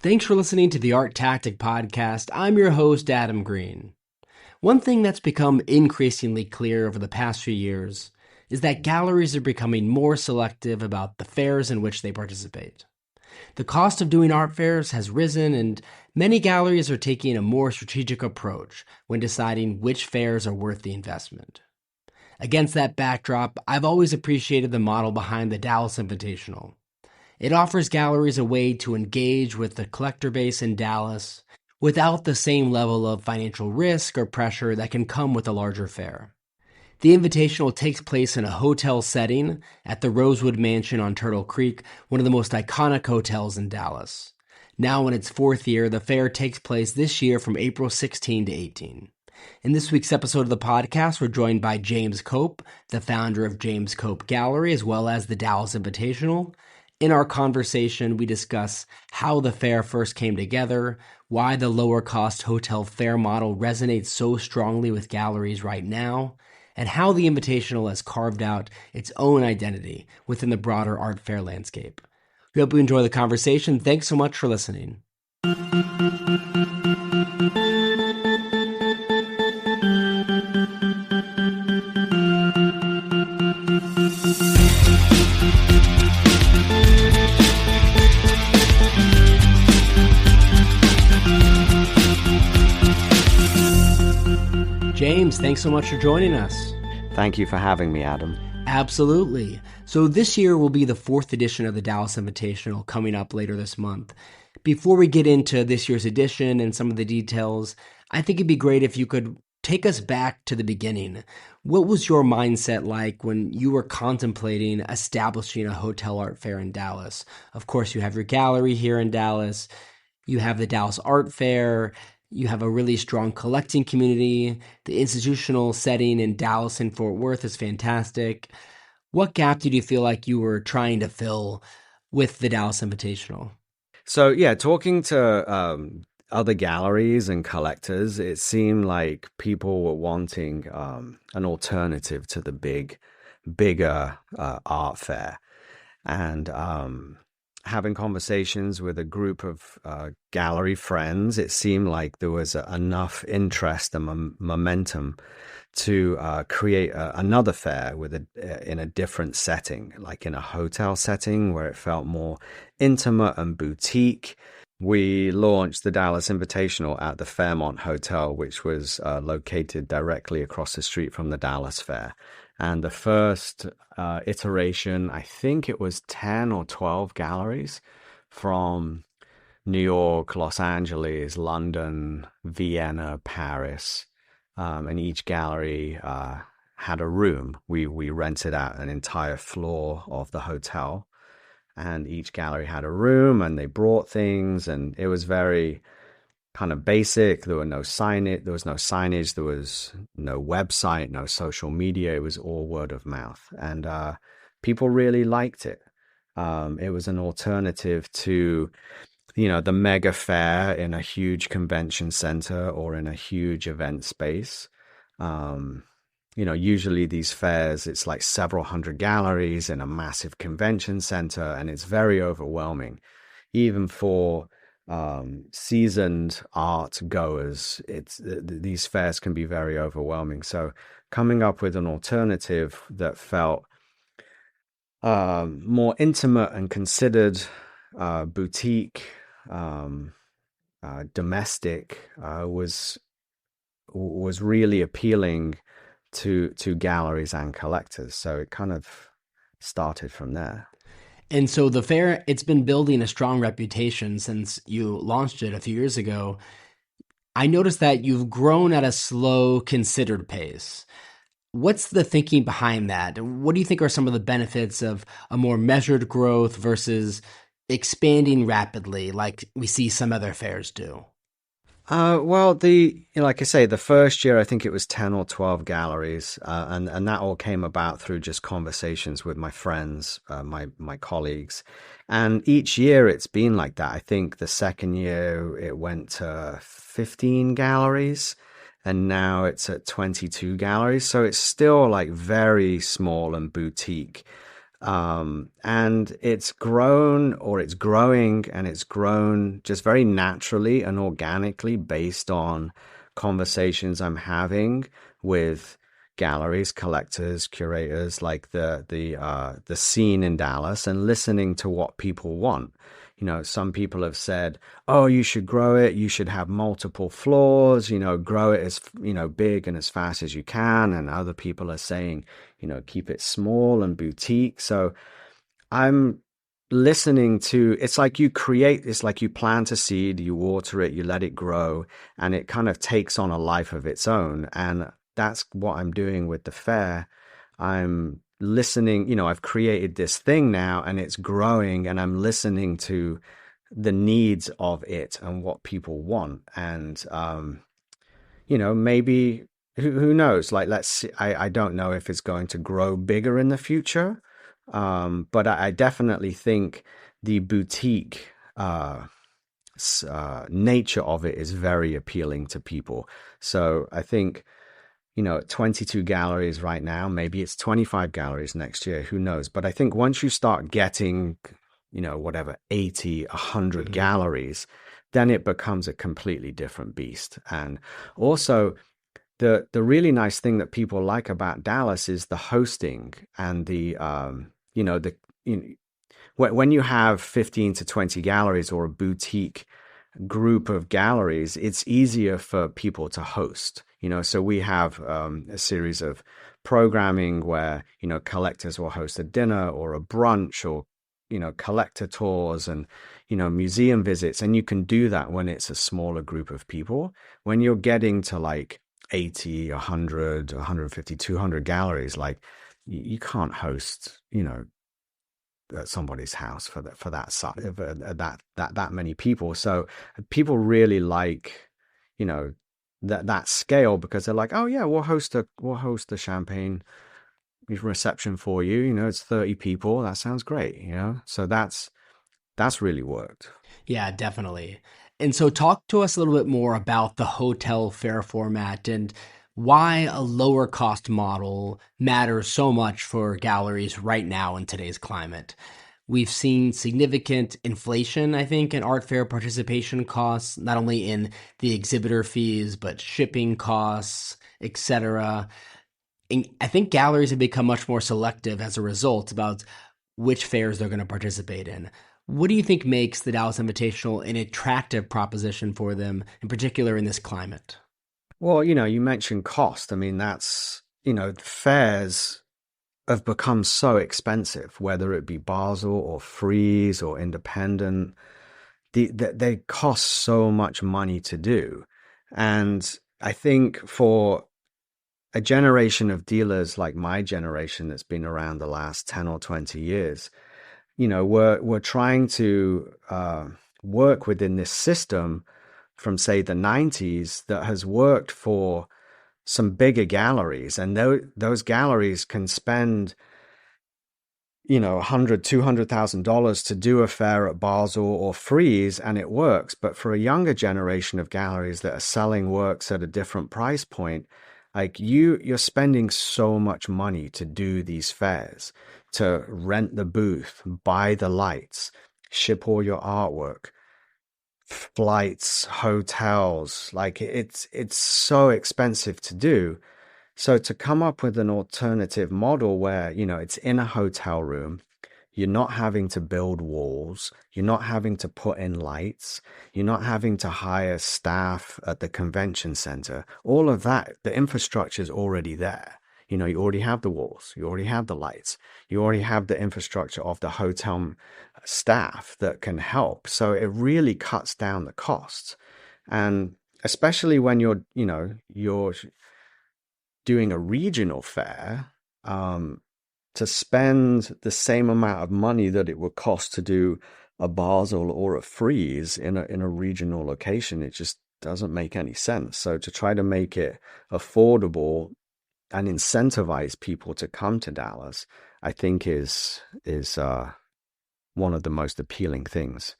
Thanks for listening to the ArtTactic Podcast. I'm your host, Adam Green. One thing that's become increasingly clear over the past few years is that galleries are becoming more selective about the fairs in which they participate. The cost of doing art fairs has risen, and many galleries are taking a more strategic approach when deciding which fairs are worth the investment. Against that backdrop, I've always appreciated the model behind the Dallas Invitational. It offers galleries a way to engage with the collector base in Dallas without the same level of financial risk or pressure that can come with a larger fair. The Invitational takes place in a hotel setting at the Rosewood Mansion on Turtle Creek, one of the most iconic hotels in Dallas. Now in its fourth year, the fair takes place this year from April 16 to 18. In this week's episode of the podcast, we're joined by James Cope, the founder of James Cope Gallery, as well as the Dallas Invitational. In our conversation, we discuss how the fair first came together, why the lower-cost hotel fair model resonates so strongly with galleries right now, and how the Invitational has carved out its own identity within the broader art fair landscape. We hope you enjoy the conversation. Thanks so much for listening. James, thanks so much for joining us. Thank you for having me, Adam. Absolutely. So this year will be the fourth edition of the Dallas Invitational coming up later this month. Before we get into this year's edition and some of the details, I think it'd be great if you could take us back to the beginning. What was your mindset like when you were contemplating establishing a hotel art fair in Dallas? Of course, you have your gallery here in Dallas. You have the Dallas Art Fair. You have a really strong collecting community. The institutional setting in Dallas and Fort Worth is fantastic. What gap did you feel like you were trying to fill with the Dallas Invitational? So, talking to other galleries and collectors, it seemed like people were wanting an alternative to the bigger art fair. And having conversations with a group of gallery friends, it seemed like there was enough interest and momentum to create another fair in a different setting, like in a hotel setting where it felt more intimate and boutique. We launched the Dallas Invitational at the Fairmont Hotel, which was located directly across the street from the Dallas Fair. And the first iteration, I think it was 10 or 12 galleries from New York, Los Angeles, London, Vienna, Paris. And each gallery had a room. We rented out an entire floor of the hotel. And each gallery had a room and they brought things. And it was very kind of basic. There was no signage, there was no website, no social media. It was all word of mouth. And people really liked it. It was an alternative to, the mega fair in a huge convention center or in a huge event space. Usually these fairs, it's like several hundred galleries in a massive convention center, and it's very overwhelming. Even for seasoned art goers, these fairs can be very overwhelming. So coming up with an alternative that felt more intimate and considered, boutique, domestic, was really appealing to galleries and collectors. So it kind of started from there. And so the fair, it's been building a strong reputation since you launched it a few years ago. I noticed that you've grown at a slow, considered pace. What's the thinking behind that? What do you think are some of the benefits of a more measured growth versus expanding rapidly like we see some other fairs do? Like I say, the first year, I think it was 10 or 12 galleries, and that all came about through just conversations with my friends, my colleagues. And each year it's been like that. I think the second year it went to 15 galleries, and now it's at 22 galleries. So it's still like very small and boutique. And it's grown, or it's growing, and it's grown just very naturally and organically based on conversations I'm having with galleries, collectors, curators, like the scene in Dallas, and listening to what people want. Some people have said, "Oh, you should grow it. You should have multiple floors. Grow it as big and as fast as you can." And other people are saying, keep it small and boutique. So I'm listening to, it's like you plant a seed, you water it, you let it grow, and it kind of takes on a life of its own. And that's what I'm doing with the fair. I'm listening, I've created this thing now and it's growing, and I'm listening to the needs of it and what people want. And maybe who knows? Like, let's see. I don't know if it's going to grow bigger in the future, but I definitely think the boutique nature of it is very appealing to people. So I think 22 galleries right now, maybe it's 25 galleries next year. Who knows? But I think once you start getting, whatever, 80, 100 galleries, then it becomes a completely different beast. And also, the really nice thing that people like about Dallas is the hosting and when you have 15 to 20 galleries or a boutique group of galleries, it's easier for people to host. So we have a series of programming where collectors will host a dinner or a brunch, or collector tours and museum visits, and you can do that when it's a smaller group of people. When you're getting to like 80, 100, 150, 200 galleries, like you can't host, at somebody's house for that size, that many people. So people really like, that scale, because they're like, oh yeah, we'll host a champagne reception for you. It's 30 people. That sounds great. So that's really worked. Yeah, definitely. And so talk to us a little bit more about the hotel fare format and why a lower cost model matters so much for galleries right now in today's climate. We've seen significant inflation, I think, in art fair participation costs, not only in the exhibitor fees, but shipping costs, etc. And I think galleries have become much more selective as a result about which fairs they're going to participate in. What do you think makes the Dallas Invitational an attractive proposition for them, in particular in this climate? Well, you mentioned cost. I mean, that's, fairs have become so expensive, whether it be Basel or Frieze or independent. They cost so much money to do. And I think for a generation of dealers like my generation that's been around the last 10 or 20 years, we're trying to work within this system from, say, the 90s that has worked for some bigger galleries. And those galleries can spend, $100,000-$200,000 to do a fair at Basel or Frieze, and it works. But for a younger generation of galleries that are selling works at a different price point, like you're spending so much money to do these fairs, to rent the booth, buy the lights, ship all your artwork, flights, hotels. Like it's so expensive to do. So to come up with an alternative model where, it's in a hotel room, you're not having to build walls, you're not having to put in lights, you're not having to hire staff at the convention center. All of that, the infrastructure is already there. You already have the walls, you already have the lights, you already have the infrastructure of the hotel staff that can help. So it really cuts down the costs. And especially when you're doing a regional fair, to spend the same amount of money that it would cost to do a Basel or a Frieze in a regional location, it just doesn't make any sense. So to try to make it affordable and incentivize people to come to Dallas, I think is one of the most appealing things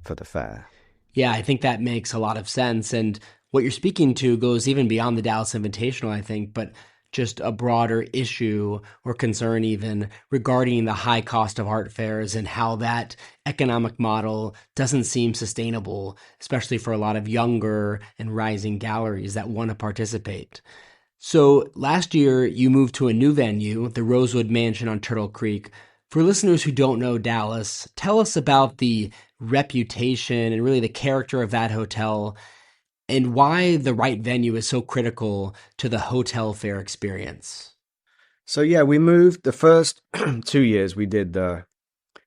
for the fair. Yeah, I think that makes a lot of sense. And what you're speaking to goes even beyond the Dallas Invitational, I think. But just a broader issue or concern even regarding the high cost of art fairs and how that economic model doesn't seem sustainable, especially for a lot of younger and rising galleries that want to participate. So last year, you moved to a new venue, the Rosewood Mansion on Turtle Creek. For listeners who don't know Dallas, tell us about the reputation and really the character of that hotel and why the right venue is so critical to the hotel fair experience. So yeah, we moved the first 2 years. We did the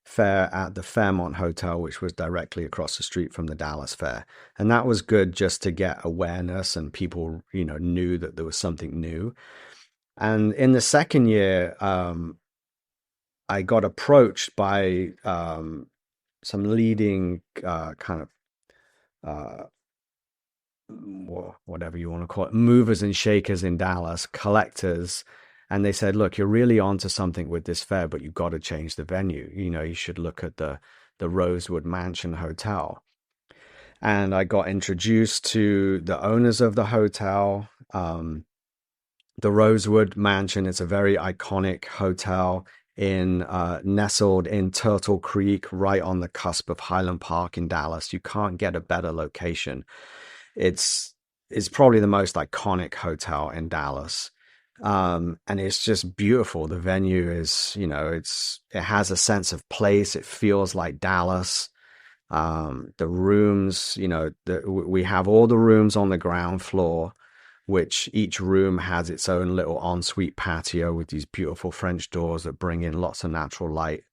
fair at the Fairmont Hotel, which was directly across the street from the Dallas Fair, and that was good just to get awareness and people, knew that there was something new. And in the second year, I got approached by some leading kind of uh, whatever you want to call it, movers and shakers in Dallas, collectors. And they said, look, you're really onto something with this fair, but you've got to change the venue. You should look at the Rosewood Mansion Hotel. And I got introduced to the owners of the hotel. The Rosewood Mansion is a very iconic hotel nestled in Turtle Creek, right on the cusp of Highland Park in Dallas. You can't get a better location. It's probably the most iconic hotel in Dallas. And it's just beautiful. The venue is, it has a sense of place. It feels like Dallas. The rooms, we have all the rooms on the ground floor, which each room has its own little ensuite patio with these beautiful French doors that bring in lots of natural light.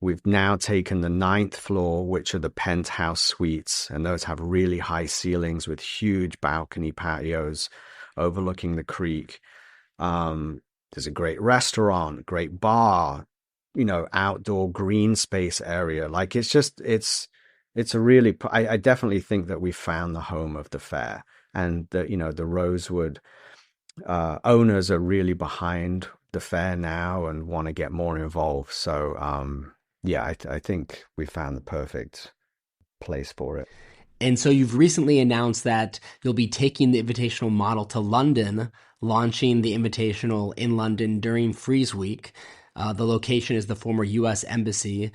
We've now taken the 9th floor, which are the penthouse suites, and those have really high ceilings with huge balcony patios overlooking the creek. There's a great restaurant, great bar, outdoor green space area. Like it's a really, I definitely think that we found the home of the fair, and the Rosewood owners are really behind the fair now and want to get more involved. So, yeah, I think we found the perfect place for it. And so you've recently announced that you'll be taking the Invitational model to London, launching the Invitational in London during Frieze Week. The location is the former U.S. Embassy.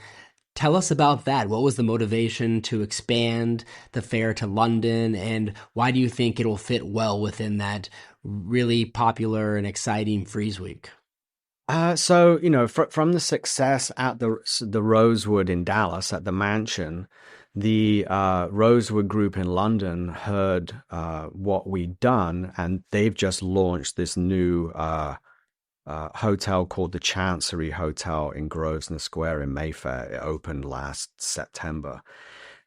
Tell us about that. What was the motivation to expand the fair to London, and why do you think it'll fit well within that really popular and exciting Frieze Week? So from the success at the Rosewood in Dallas at the Mansion, the Rosewood Group in London heard what we'd done, and they've just launched this new hotel called the Chancery Hotel in Grosvenor Square in Mayfair. It opened last September,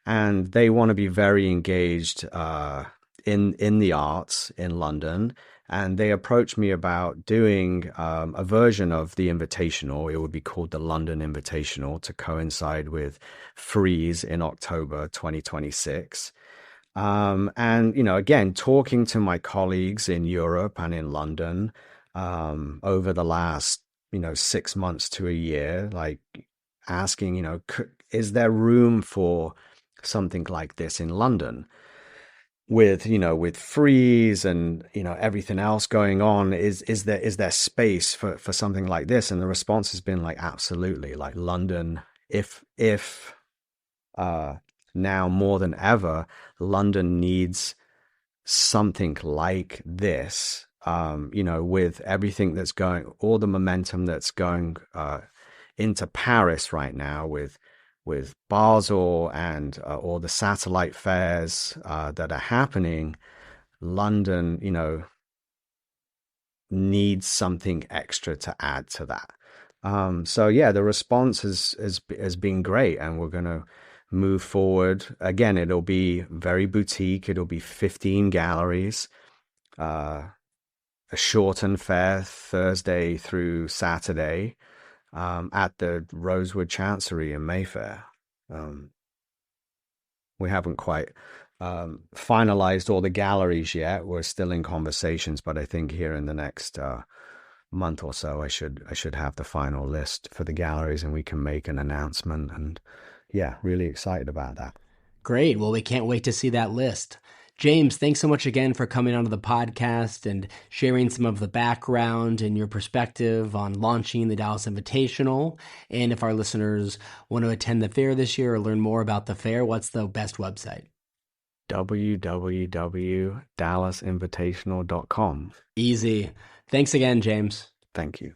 and they want to be very engaged in the arts in London. And they approached me about doing a version of the Invitational. It would be called the London Invitational to coincide with Frieze in October 2026. And, again, talking to my colleagues in Europe and in London over the last, 6 months to a year, like asking, is there room for something like this in London? With Frieze and everything else going on, is there space for something like this? And the response has been like, absolutely. Like London, if now more than ever, London needs something like this. With everything that's going, all the momentum that's going into Paris right now, with Basel and all the satellite fairs that are happening, London, needs something extra to add to that. So yeah, the response has been great, and we're going to move forward. Again, it'll be very boutique. It'll be 15 galleries, a shortened fair Thursday through Saturday. At the Rosewood Chancery in Mayfair. We haven't quite finalized all the galleries yet. We're still in conversations, but I think here in the next month or so, I should have the final list for the galleries, and we can make an announcement. And yeah, really excited about that. Great. Well, we can't wait to see that list. James, thanks so much again for coming onto the podcast and sharing some of the background and your perspective on launching the Dallas Invitational. And if our listeners want to attend the fair this year or learn more about the fair, what's the best website? www.dallasinvitational.com. Easy. Thanks again, James. Thank you.